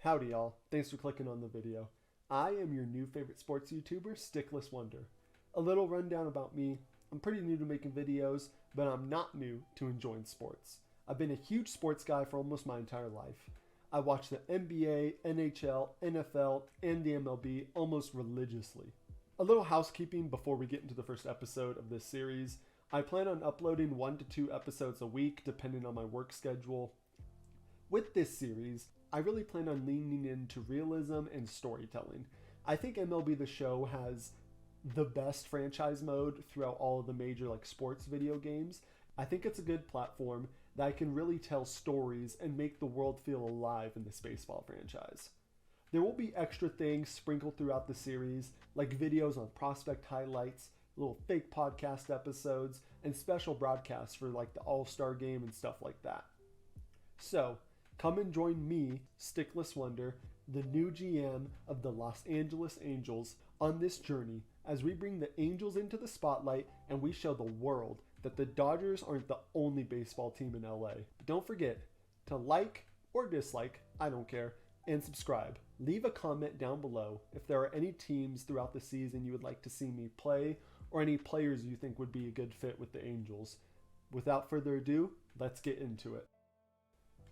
Howdy y'all, thanks for clicking on the video. I am your new favorite sports YouTuber, Stickless Wonder. A little rundown about me: I'm pretty new to making videos, but I'm not new to enjoying sports. I've been a huge sports guy for almost my entire life. I watch the NBA, NHL, NFL, and the MLB almost religiously. A little housekeeping before we get into the first episode of this series. I plan on uploading 1 to 2 episodes a week depending on my work schedule. With this series, I really plan on leaning into realism and storytelling. I think MLB The Show has the best franchise mode throughout all of the major sports video games. I think it's a good platform that can really tell stories and make the world feel alive in this baseball franchise. There will be extra things sprinkled throughout the series, like videos on prospect highlights, little fake podcast episodes, and special broadcasts for the All-Star game and stuff like that. So, come and join me, Stickless Wonder, the new GM of the Los Angeles Angels, on this journey as we bring the Angels into the spotlight and we show the world that the Dodgers aren't the only baseball team in LA. But don't forget to like or dislike, I don't care, and subscribe. Leave a comment down below if there are any teams throughout the season you would like to see me play or any players you think would be a good fit with the Angels. Without further ado, let's get into it.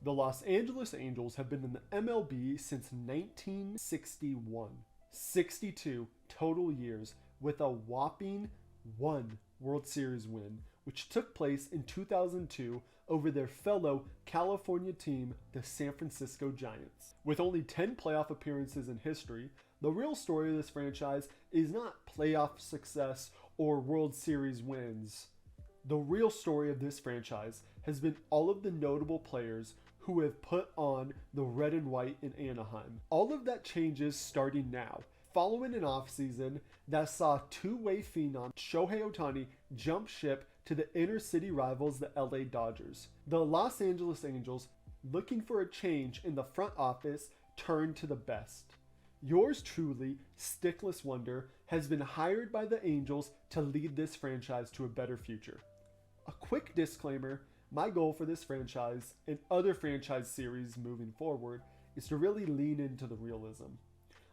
The Los Angeles Angels have been in the MLB since 1961. 62 total years with a whopping 1 World Series win, which took place in 2002 over their fellow California team, the San Francisco Giants. With only 10 playoff appearances in history, the real story of this franchise is not playoff success or World Series wins. The real story of this franchise has been all of the notable players who have put on the red and white in Anaheim. All of that changes starting now, following an offseason that saw two-way phenom Shohei Ohtani jump ship to the inner city rivals, the LA Dodgers. The Los Angeles Angels, looking for a change in the front office, turned to the best. Yours truly, Stickless Wonder, has been hired by the Angels to lead this franchise to a better future. A quick disclaimer: my goal for this franchise and other franchise series moving forward is to really lean into the realism.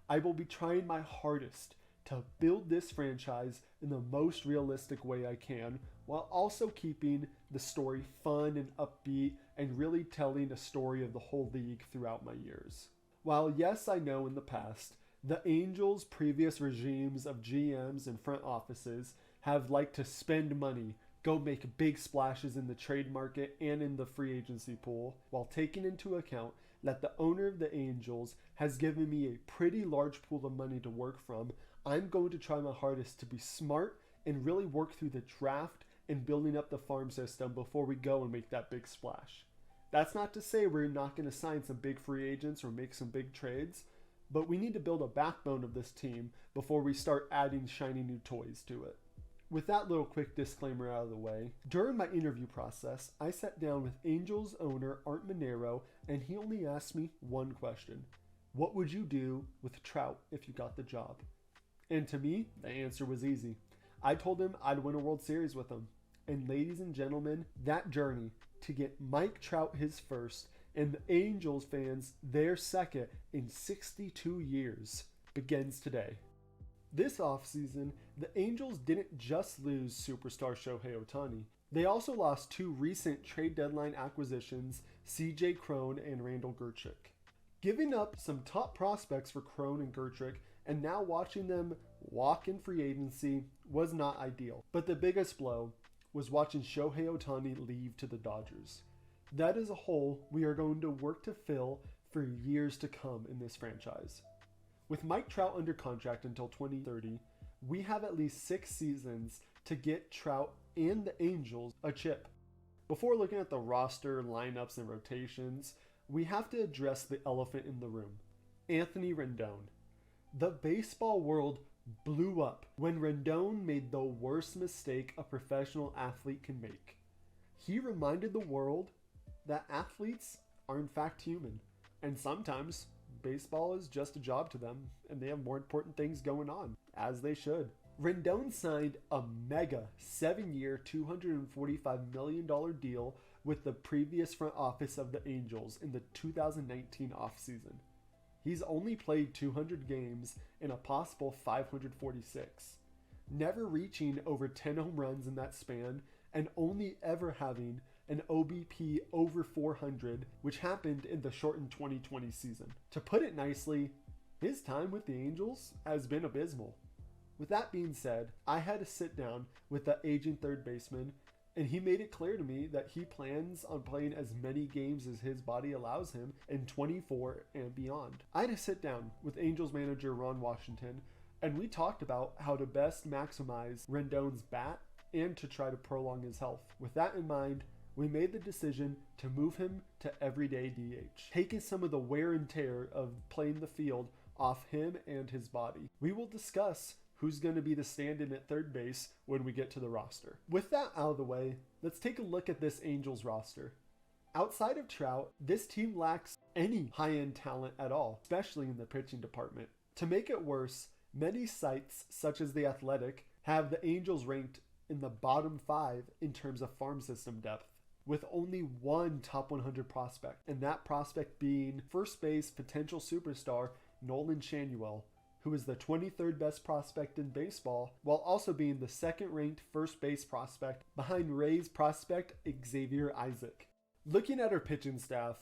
I will be trying my hardest to build this franchise in the most realistic way I can, while also keeping the story fun and upbeat and really telling a story of the whole league throughout my years. While yes, I know in the past, the Angels' previous regimes of GMs and front offices have liked to spend money, go make big splashes in the trade market and in the free agency pool, while taking into account that the owner of the Angels has given me a pretty large pool of money to work from. I'm going to try my hardest to be smart and really work through the draft and building up the farm system before we go and make that big splash. That's not to say we're not going to sign some big free agents or make some big trades, but we need to build a backbone of this team before we start adding shiny new toys to it. With that little quick disclaimer out of the way, during my interview process, I sat down with Angels owner Art Monero, and he only asked me one question: what would you do with Trout if you got the job? And to me, the answer was easy. I told him I'd win a World Series with him. And ladies and gentlemen, that journey to get Mike Trout his first and the Angels fans their second in 62 years begins today. This offseason, the Angels didn't just lose superstar Shohei Ohtani. They also lost 2 recent trade deadline acquisitions, CJ Cron and Randall Grichuk. Giving up some top prospects for Cron and Grichuk and now watching them walk in free agency was not ideal. But the biggest blow was watching Shohei Ohtani leave to the Dodgers. That is a hole we are going to work to fill for years to come in this franchise. With Mike Trout under contract until 2030, we have at least 6 seasons to get Trout and the Angels a chip. Before looking at the roster, lineups, and rotations, we have to address the elephant in the room: Anthony Rendon. The baseball world blew up when Rendon made the worst mistake a professional athlete can make. He reminded the world that athletes are in fact human, and sometimes baseball is just a job to them, and they have more important things going on, as they should. Rendon signed a mega 7-year, $245 million deal with the previous front office of the Angels in the 2019 offseason. He's only played 200 games in a possible 546, never reaching over 10 home runs in that span, and only ever having an OBP over 400, which happened in the shortened 2020 season. To put it nicely, his time with the Angels has been abysmal. With that being said, I had to sit down with the aging third baseman, and he made it clear to me that he plans on playing as many games as his body allows him in 24 and beyond. I had to sit down with Angels manager Ron Washington, and we talked about how to best maximize Rendon's bat and to try to prolong his health. With that in mind, we made the decision to move him to everyday DH, taking some of the wear and tear of playing the field off him and his body. We will discuss who's going to be the stand-in at third base when we get to the roster. With that out of the way, let's take a look at this Angels roster. Outside of Trout, this team lacks any high-end talent at all, especially in the pitching department. To make it worse, many sites, such as The Athletic, have the Angels ranked in the bottom 5 in terms of farm system depth, with only one top 100 prospect, and that prospect being first base potential superstar Nolan Schanuel, who is the 23rd best prospect in baseball, while also being the second-ranked first base prospect behind Rays prospect Xavier Isaac. Looking at our pitching staff,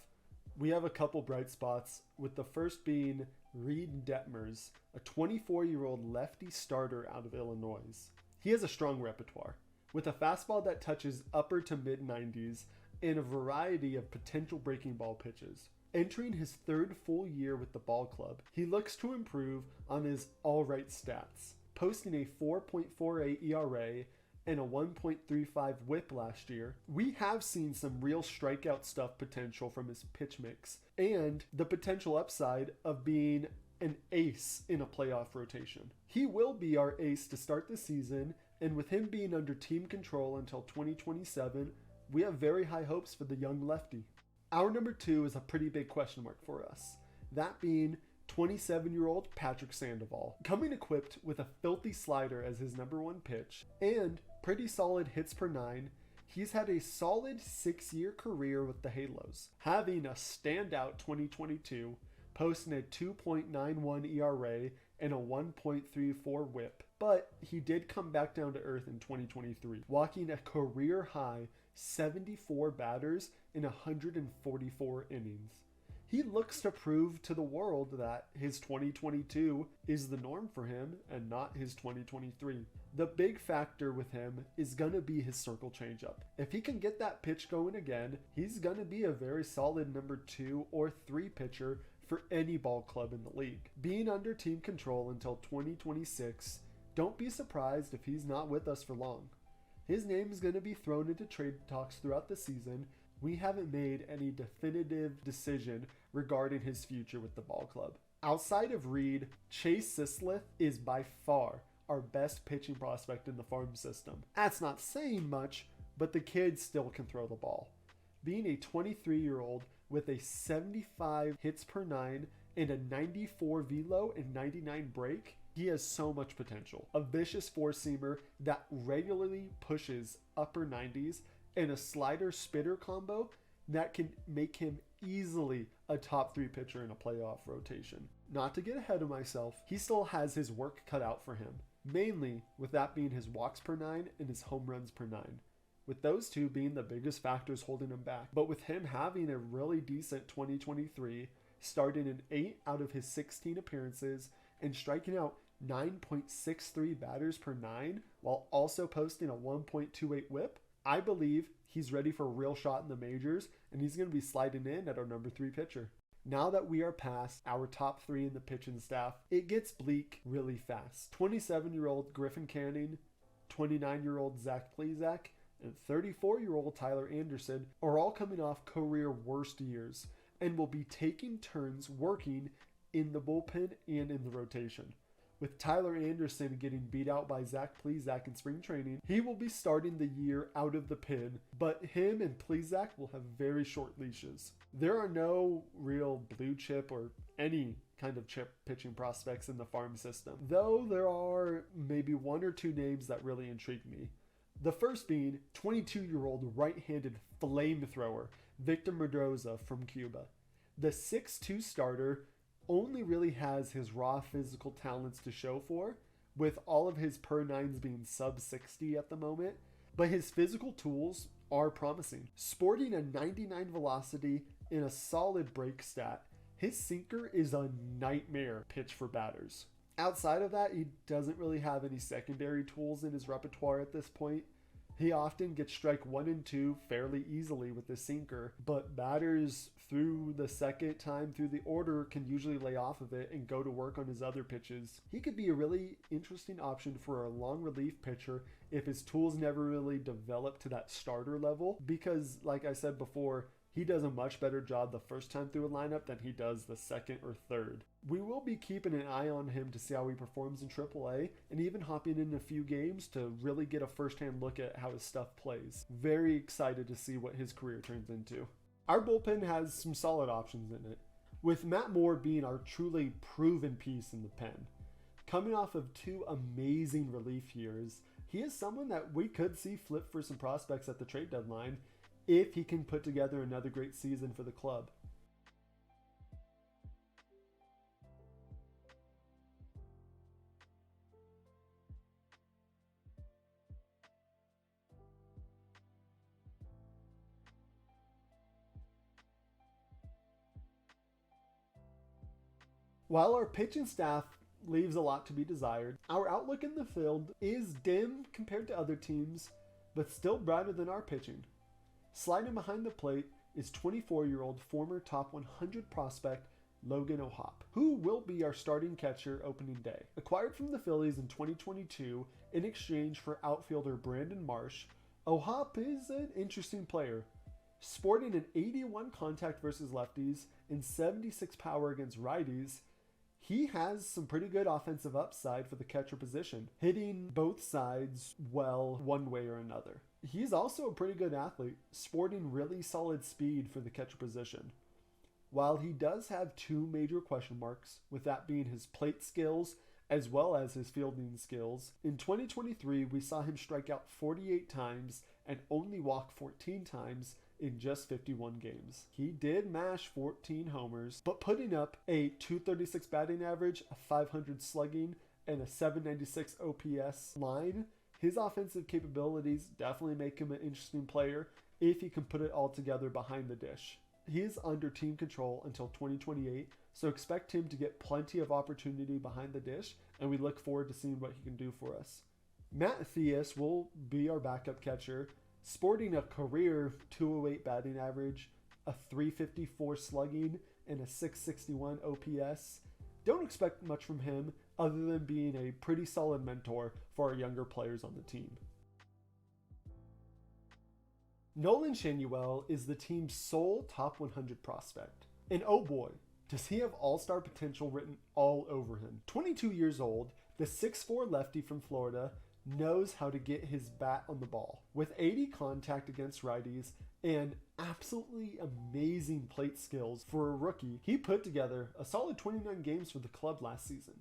we have a couple bright spots, with the first being Reed Detmers, a 24-year-old lefty starter out of Illinois. He has a strong repertoire, with a fastball that touches upper to mid-90s and a variety of potential breaking ball pitches. Entering his third full year with the ball club, he looks to improve on his all-right stats, posting a 4.48 ERA and a 1.35 whip last year. We have seen some real strikeout stuff potential from his pitch mix, and the potential upside of being an ace in a playoff rotation. He will be our ace to start the season, and with him being under team control until 2027, we have very high hopes for the young lefty. Our number 2 is a pretty big question mark for us, that being 27-year-old Patrick Sandoval, coming equipped with a filthy slider as his number 1 pitch and pretty solid hits per 9. He's had a solid 6-year career with the Halos, having a standout 2022, posting a 2.91 ERA and a 1.34 whip. But he did come back down to earth in 2023, walking a career high 74 batters in 144 innings. He looks to prove to the world that his 2022 is the norm for him and not his 2023. The big factor with him is going to be his circle changeup. If he can get that pitch going again, he's going to be a very solid number 2 or 3 pitcher for any ball club in the league. Being under team control until 2026, don't be surprised if he's not with us for long. His name is going to be thrown into trade talks throughout the season. We haven't made any definitive decision regarding his future with the ball club. Outside of Reed, Chase Sisleth is by far our best pitching prospect in the farm system. That's not saying much, but the kid still can throw the ball. Being a 23-year-old with a 75 hits per 9 and a 94 velo and 99 break, he has so much potential. A vicious four-seamer that regularly pushes upper 90s and a slider-spitter combo that can make him easily a top 3 pitcher in a playoff rotation. Not to get ahead of myself, he still has his work cut out for him, mainly with that being his walks per 9 and his home runs per 9. With those two being the biggest factors holding him back. But with him having a really decent 2023, starting in 8 out of his 16 appearances and striking out 9.63 batters per 9 while also posting a 1.28 whip, I believe he's ready for a real shot in the majors, and he's going to be sliding in at our number 3 pitcher. Now that we are past our top 3 in the pitching staff, it gets bleak really fast. 27-year-old Griffin Canning, 29-year-old Zach Plesac, and 34-year-old Tyler Anderson are all coming off career worst years and will be taking turns working in the bullpen and in the rotation. With Tyler Anderson getting beat out by Zach Plesac in spring training, he will be starting the year out of the pen, but him and Plesac will have very short leashes. There are no real blue chip or any kind of chip pitching prospects in the farm system, though there are maybe 1 or 2 names that really intrigue me. The first being 22-year-old right-handed flamethrower Victor Mendoza from Cuba. The 6'2 starter only really has his raw physical talents to show for, with all of his per nines being sub 60 at the moment, but his physical tools are promising. Sporting a 99 velocity and a solid break stat, his sinker is a nightmare pitch for batters. Outside of that, he doesn't really have any secondary tools in his repertoire at this point. He often gets strike 1 and 2 fairly easily with the sinker, but batters through the second time through the order can usually lay off of it and go to work on his other pitches. He could be a really interesting option for a long relief pitcher if his tools never really develop to that starter level, because like I said before, he does a much better job the first time through a lineup than he does the second or third. We will be keeping an eye on him to see how he performs in AAA, and even hopping in a few games to really get a first-hand look at how his stuff plays. Very excited to see what his career turns into. Our bullpen has some solid options in it, with Matt Moore being our truly proven piece in the pen. Coming off of 2 amazing relief years, he is someone that we could see flip for some prospects at the trade deadline, if he can put together another great season for the club. While our pitching staff leaves a lot to be desired, our outlook in the field is dim compared to other teams, but still brighter than our pitching. Sliding behind the plate is 24-year-old former top 100 prospect Logan O'Hoppe, who will be our starting catcher opening day. Acquired from the Phillies in 2022 in exchange for outfielder Brandon Marsh, O'Hoppe is an interesting player. Sporting an 81 contact versus lefties and 76 power against righties, he has some pretty good offensive upside for the catcher position, hitting both sides well one way or another. He's also a pretty good athlete, sporting really solid speed for the catcher position. While he does have 2 major question marks, with that being his plate skills as well as his fielding skills, in 2023 we saw him strike out 48 times and only walk 14 times in just 51 games. He did mash 14 homers, but putting up a 236 batting average, a 500 slugging, and a 796 OPS line, his offensive capabilities definitely make him an interesting player if he can put it all together behind the dish. He is under team control until 2028, so expect him to get plenty of opportunity behind the dish, and we look forward to seeing what he can do for us. Matt Theus will be our backup catcher, sporting a career 208 batting average, a 354 slugging, and a 661 OPS. Don't expect much from him other than being a pretty solid mentor for our younger players on the team. Nolan Shanuel is the team's sole top 100 prospect. And oh boy, does he have all-star potential written all over him. 22 years old, the 6'4 lefty from Florida knows how to get his bat on the ball. With 80 contact against righties and absolutely amazing plate skills for a rookie, he put together a solid 29 games for the club last season,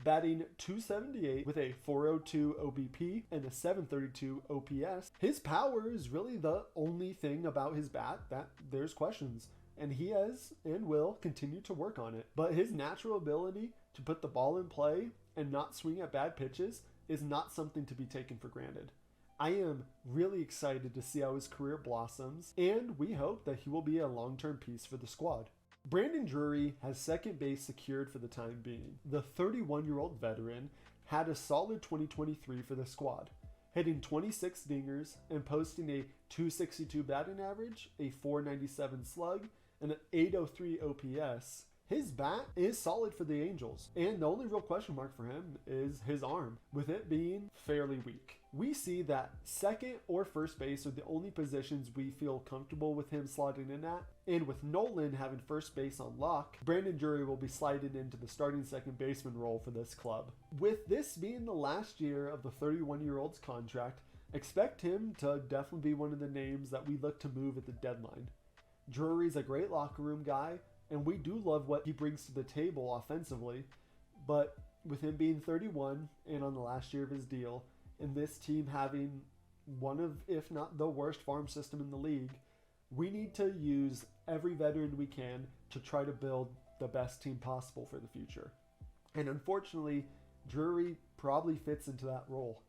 batting .278 with a .402 OBP and a .732 OPS. His power is really the only thing about his bat that there's questions, and he has and will continue to work on it. But his natural ability to put the ball in play and not swing at bad pitches is not something to be taken for granted. I am really excited to see how his career blossoms, and we hope that he will be a long-term piece for the squad. Brandon Drury has second base secured for the time being. The 31-year-old veteran had a solid 2023 for the squad, hitting 26 dingers and posting a 262 batting average, a 497 slug, and an 803 OPS. His bat is solid for the Angels, and the only real question mark for him is his arm, with it being fairly weak. We see that second or first base are the only positions we feel comfortable with him slotting in at, and with Nolan having first base on lock, Brandon Drury will be sliding into the starting second baseman role for this club. With this being the last year of the 31-year-old's contract, expect him to definitely be one of the names that we look to move at the deadline. Drury's a great locker room guy, and we do love what he brings to the table offensively, but with him being 31 and on the last year of his deal, and this team having one of, if not the worst farm system in the league, we need to use every veteran we can to try to build the best team possible for the future. And unfortunately, Drury probably fits into that role.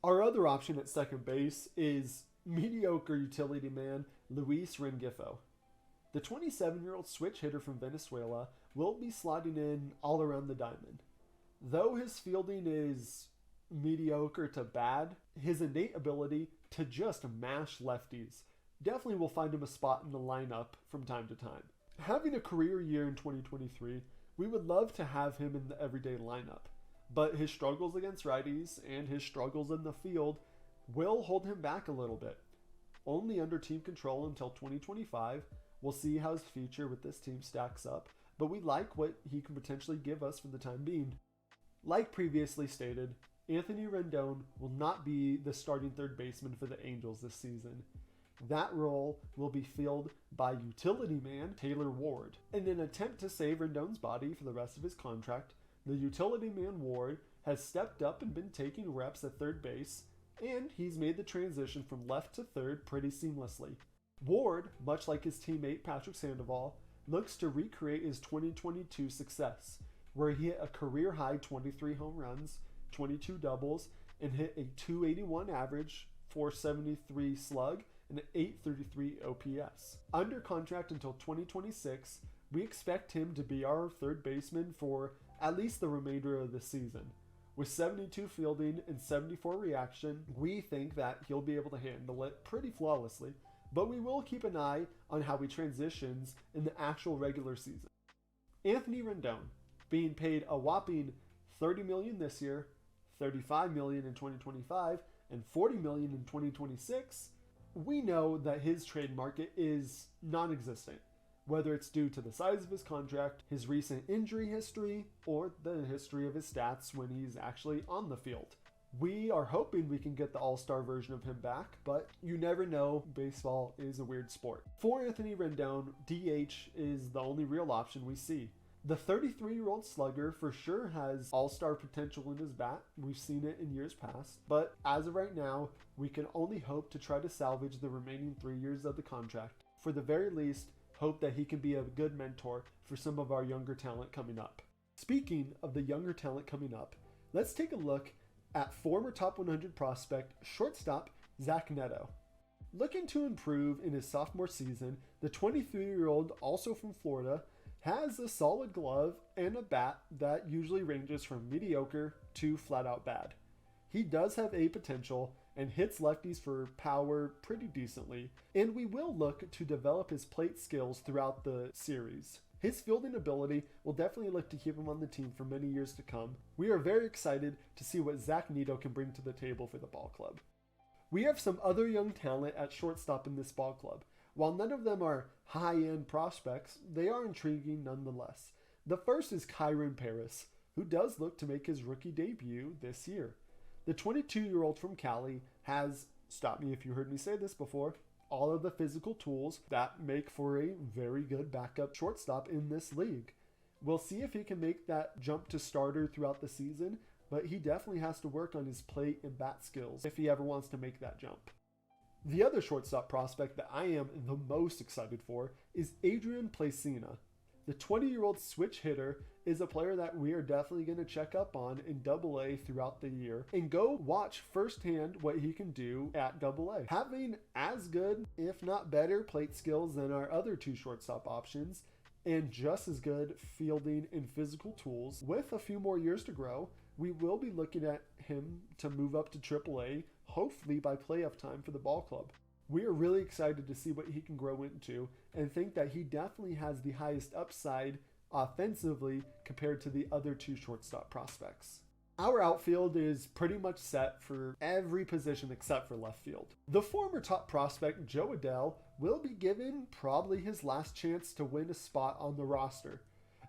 Our other option at second base is mediocre utility man Luis Rengifo. The 27-year-old switch hitter from Venezuela will be sliding in all around the diamond. Though his fielding is mediocre to bad, his innate ability to just mash lefties definitely will find him a spot in the lineup from time to time. Having a career year in 2023, we would love to have him in the everyday lineup, but his struggles against righties and his struggles in the field will hold him back a little bit. Only under team control until 2025. We'll see how his future with this team stacks up, but we like what he can potentially give us for the time being. Like previously stated, Anthony Rendon will not be the starting third baseman for the Angels this season. That role will be filled by utility man Taylor Ward. In an attempt to save Rendon's body for the rest of his contract, the utility man Ward has stepped up and been taking reps at third base, and he's made the transition from left to third pretty seamlessly. Ward, much like his teammate Patrick Sandoval, looks to recreate his 2022 success, where he hit a career-high 23 home runs, 22 doubles, and hit a .281 average, .473 slug, and an .833 OPS. Under contract until 2026, we expect him to be our third baseman for at least the remainder of the season. With 72 fielding and 74 reaction, we think that he'll be able to handle it pretty flawlessly, but we will keep an eye on how he transitions in the actual regular season. Anthony Rendon, being paid a whopping $30 million this year, $35 million in 2025, and $40 million in 2026, we know that his trade market is non-existent, whether it's due to the size of his contract, his recent injury history, or the history of his stats when he's actually on the field. We are hoping we can get the all-star version of him back, but you never know. Baseball is a weird sport. For Anthony Rendon, DH is the only real option we see. The 33-year-old slugger for sure has all-star potential in his bat. We've seen it in years past. But as of right now, we can only hope to try to salvage the remaining 3 years of the contract. For the very least, hope that he can be a good mentor for some of our younger talent coming up. Speaking of the younger talent coming up, let's take a look at former top 100 prospect shortstop Zach Neto. Looking to improve in his sophomore season, the 23-year-old, also from Florida, has a solid glove and a bat that usually ranges from mediocre to flat out bad. He does have a potential and hits lefties for power pretty decently, and we will look to develop his plate skills throughout the series. His fielding ability will definitely look to keep him on the team for many years to come. We are very excited to see what Zach Neto can bring to the table for the ball club. We have some other young talent at shortstop in this ball club. While none of them are high-end prospects, they are intriguing nonetheless. The first is Kyron Paris, who does look to make his rookie debut this year. The 22-year-old from Cali has, stop me if you heard me say this before, all of the physical tools that make for a very good backup shortstop in this league. We'll see if he can make that jump to starter throughout the season, but he definitely has to work on his plate and bat skills if he ever wants to make that jump. The other shortstop prospect that I am the most excited for is Adrian Placina. The 20-year-old switch hitter is a player that we are definitely going to check up on in AA throughout the year and go watch firsthand what he can do at AA. Having as good, if not better, plate skills than our other two shortstop options and just as good fielding and physical tools, with a few more years to grow, we will be looking at him to move up to AAA, hopefully by playoff time for the ball club. We are really excited to see what he can grow into and think that he definitely has the highest upside offensively compared to the other two shortstop prospects. Our outfield is pretty much set for every position except for left field. The former top prospect Joe Adell will be given probably his last chance to win a spot on the roster.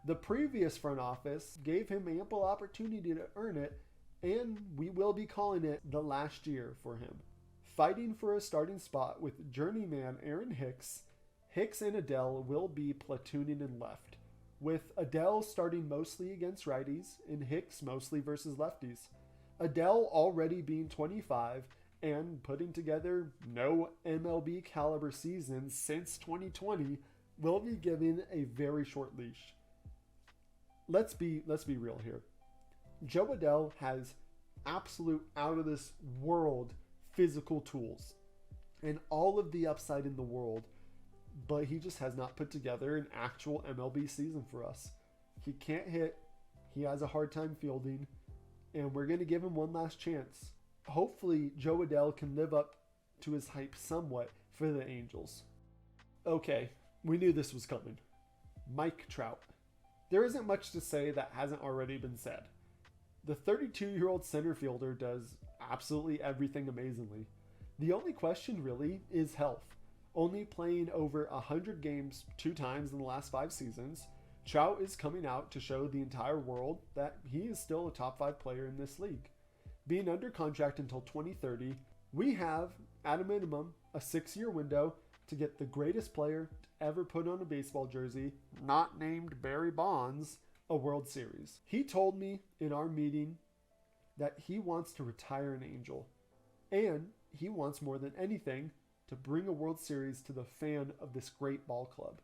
The previous front office gave him ample opportunity to earn it, and we will be calling it the last year for him. Fighting for a starting spot with journeyman Aaron Hicks, Hicks and Adell will be platooning in left, with Adell starting mostly against righties and Hicks mostly versus lefties. Adell already being 25 and putting together no MLB caliber season since 2020 will be given a very short leash. Let's be real here. Jo Adell has absolute out of this world physical tools and all of the upside in the world, but he just has not put together an actual MLB season for us. He can't hit, he has a hard time fielding, and we're going to give him one last chance. Hopefully Jo Adell can live up to his hype somewhat for the Angels. Okay, we knew this was coming. Mike Trout. There isn't much to say that hasn't already been said. The 32-year-old center fielder does absolutely everything amazingly. The only question really is health. Only playing over 100 games 2 times in the last 5 seasons, Trout is coming out to show the entire world that he is still a top 5 player in this league. Being under contract until 2030, we have, at a minimum, a 6-year window to get the greatest player to ever put on a baseball jersey, not named Barry Bonds, a World Series. He told me in our meeting that he wants to retire an Angel, and he wants more than anything to bring a World Series to the fan of this great ball club.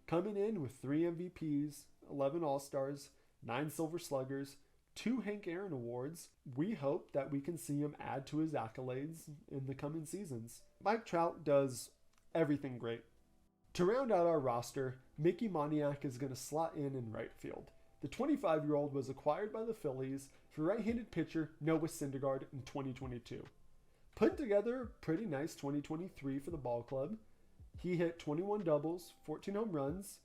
Coming in with 3 MVPs, 11 All-Stars, 9 Silver Sluggers, 2 Hank Aaron Awards, we hope that we can see him add to his accolades in the coming seasons. Mike Trout does everything great. To round out our roster, Mickey Moniak is going to slot in right field. The 25-year-old was acquired by the Phillies for right-handed pitcher Noah Syndergaard in 2022. Put together a pretty nice 2023 for the ball club. He hit 21 doubles, 14 home runs,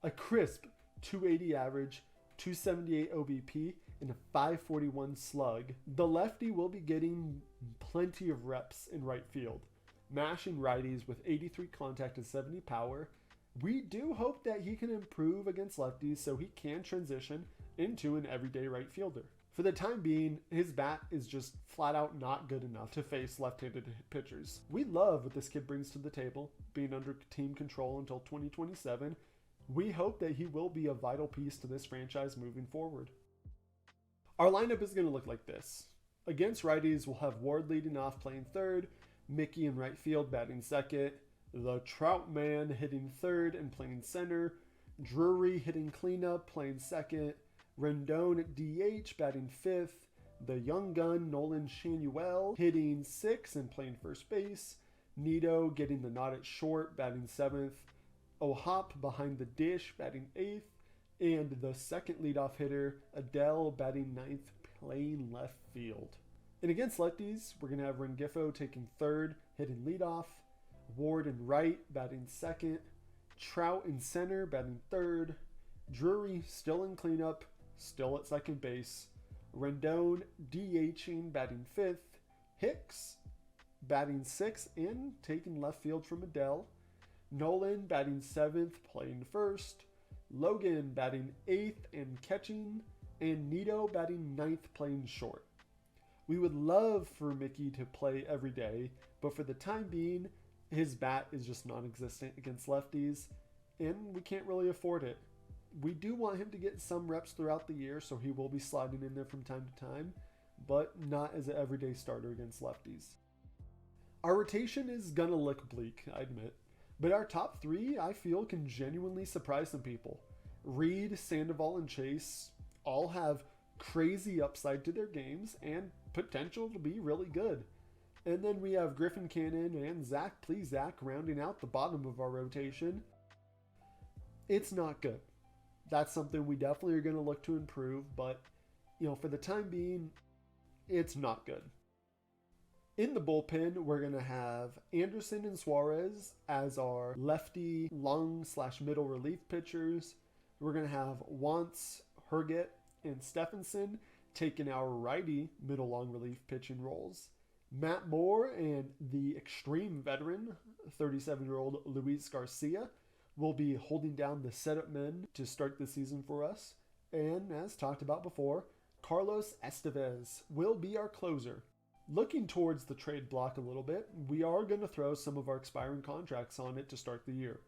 a crisp 280 average, 278 OBP, and a 541 slug. The lefty will be getting plenty of reps in right field, mashing righties with 83 contact and 70 power. We do hope that he can improve against lefties so he can transition into an everyday right fielder. For the time being, his bat is just flat out not good enough to face left-handed pitchers. We love what this kid brings to the table, being under team control until 2027. We hope that he will be a vital piece to this franchise moving forward. Our lineup is going to look like this. Against righties, we'll have Ward leading off playing third, Mickey in right field batting second, the Trout Man hitting third and playing center, Drury hitting cleanup playing second, Rendon at DH batting fifth, the young gun Nolan Shanuel hitting sixth and playing first base, Nito getting the nod at short batting seventh, O'Hop behind the dish batting eighth, and the second leadoff hitter Adell batting ninth playing left field. And against lefties, we're going to have Rengifo taking third, hitting leadoff, Ward in right batting second, Trout in center batting third, Drury still in cleanup, still at second base, Rendon DHing batting fifth, Hicks batting sixth and taking left field from Adell, Nolan batting seventh playing first, Logan batting eighth and catching, and Nito batting ninth playing short. We would love for Mickey to play every day, but for the time being, his bat is just non-existent against lefties, and we can't really afford it. We do want him to get some reps throughout the year, so he will be sliding in there from time to time, but not as an everyday starter against lefties. Our rotation is gonna look bleak, I admit, but our top 3, I feel, can genuinely surprise some people. Reed, Sandoval, and Chase all have crazy upside to their games and potential to be really good. And then we have Griffin Cannon and Zach Plesac rounding out the bottom of our rotation. It's not good. That's something we definitely are going to look to improve, but, for the time being, it's not good. In the bullpen, we're going to have Anderson and Suarez as our lefty long/middle relief pitchers. We're going to have Wantz, Herget, and Stephenson taking our righty middle long relief pitching roles. Matt Moore and the extreme veteran, 37-year-old Luis Garcia, will be holding down the setup men to start the season for us. And as talked about before, Carlos Estevez will be our closer. Looking towards the trade block a little bit, we are going to throw some of our expiring contracts on it to start the year.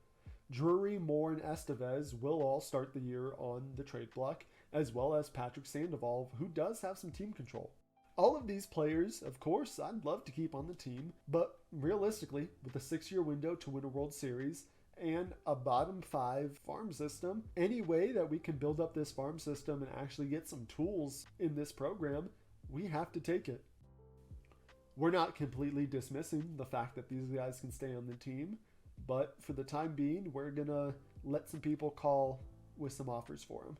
Drury, Moore, and Estevez will all start the year on the trade block, as well as Patrick Sandoval, who does have some team control. All of these players, of course, I'd love to keep on the team, but realistically, with a 6-year window to win a World Series, and a bottom 5 farm system. Any way that we can build up this farm system and actually get some tools in this program, we have to take it. We're not completely dismissing the fact that these guys can stay on the team, but for the time being, we're gonna let some people call with some offers for them.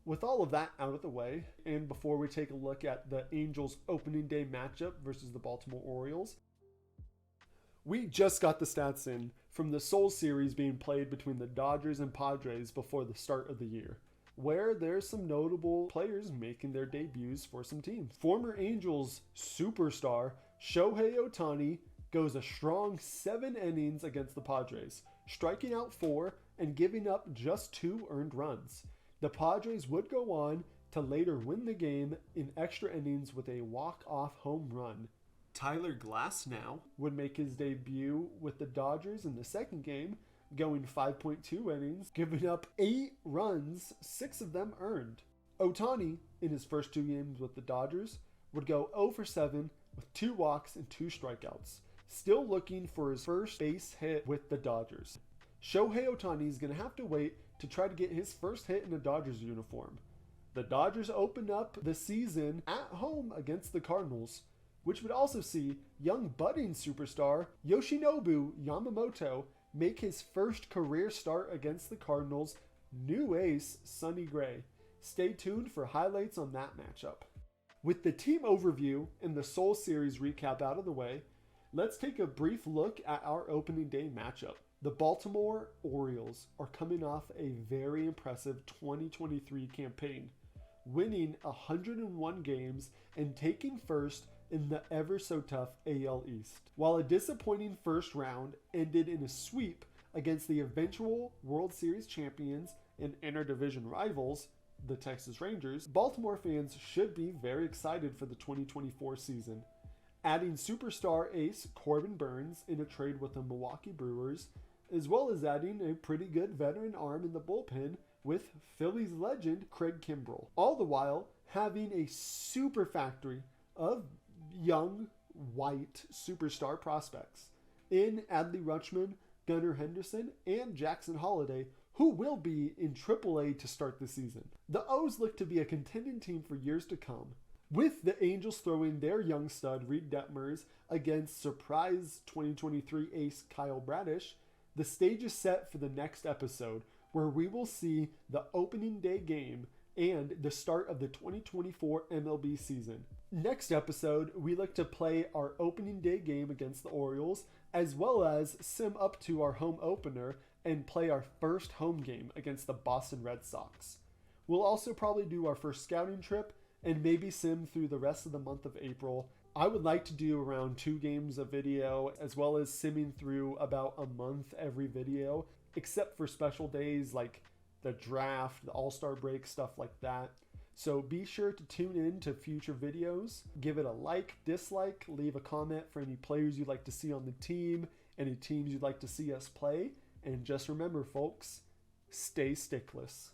With all of that out of the way, and before we take a look at the Angels opening day matchup versus the Baltimore Orioles, we just got the stats in from the Soul Series being played between the Dodgers and Padres before the start of the year, where there's some notable players making their debuts for some teams. Former Angels superstar Shohei Ohtani goes a strong 7 innings against the Padres, striking out 4 and giving up just 2 earned runs. The Padres would go on to later win the game in extra innings with a walk-off home run. Tyler Glasnow would make his debut with the Dodgers in the second game, going 5.2 innings, giving up 8 runs, 6 of them earned. Ohtani, in his first 2 games with the Dodgers, would go 0 for 7 with 2 walks and 2 strikeouts, still looking for his first base hit with the Dodgers. Shohei Ohtani is going to have to wait to try to get his first hit in a Dodgers uniform. The Dodgers opened up the season at home against the Cardinals, which would also see young budding superstar Yoshinobu Yamamoto make his first career start against the Cardinals' new ace, Sonny Gray. Stay tuned for highlights on that matchup. With the team overview and the Soul Series recap out of the way, let's take a brief look at our opening day matchup. The Baltimore Orioles are coming off a very impressive 2023 campaign, winning 101 games and taking first in the ever so tough AL East. While a disappointing first round ended in a sweep against the eventual World Series champions and interdivision rivals, the Texas Rangers, Baltimore fans should be very excited for the 2024 season. Adding superstar ace Corbin Burnes in a trade with the Milwaukee Brewers, as well as adding a pretty good veteran arm in the bullpen with Phillies legend Craig Kimbrell. All the while having a super factory of young, white superstar prospects in Adley Rutschman, Gunnar Henderson, and Jackson Holliday, who will be in AAA to start the season. The O's look to be a contending team for years to come, with the Angels throwing their young stud Reed Detmers against surprise 2023 ace Kyle Bradish. The stage is set for the next episode, where we will see the opening day game and the start of the 2024 MLB season. Next episode, we look to play our opening day game against the Orioles, as well as sim up to our home opener and play our first home game against the Boston Red Sox. We'll also probably do our first scouting trip and maybe sim through the rest of the month of April. I would like to do around 2 games of video, as well as simming through about a month every video, except for special days like the draft, the all-star break, stuff like that. So be sure to tune in to future videos. Give it a like, dislike, leave a comment for any players you'd like to see on the team, any teams you'd like to see us play. And just remember, folks, stay stickless.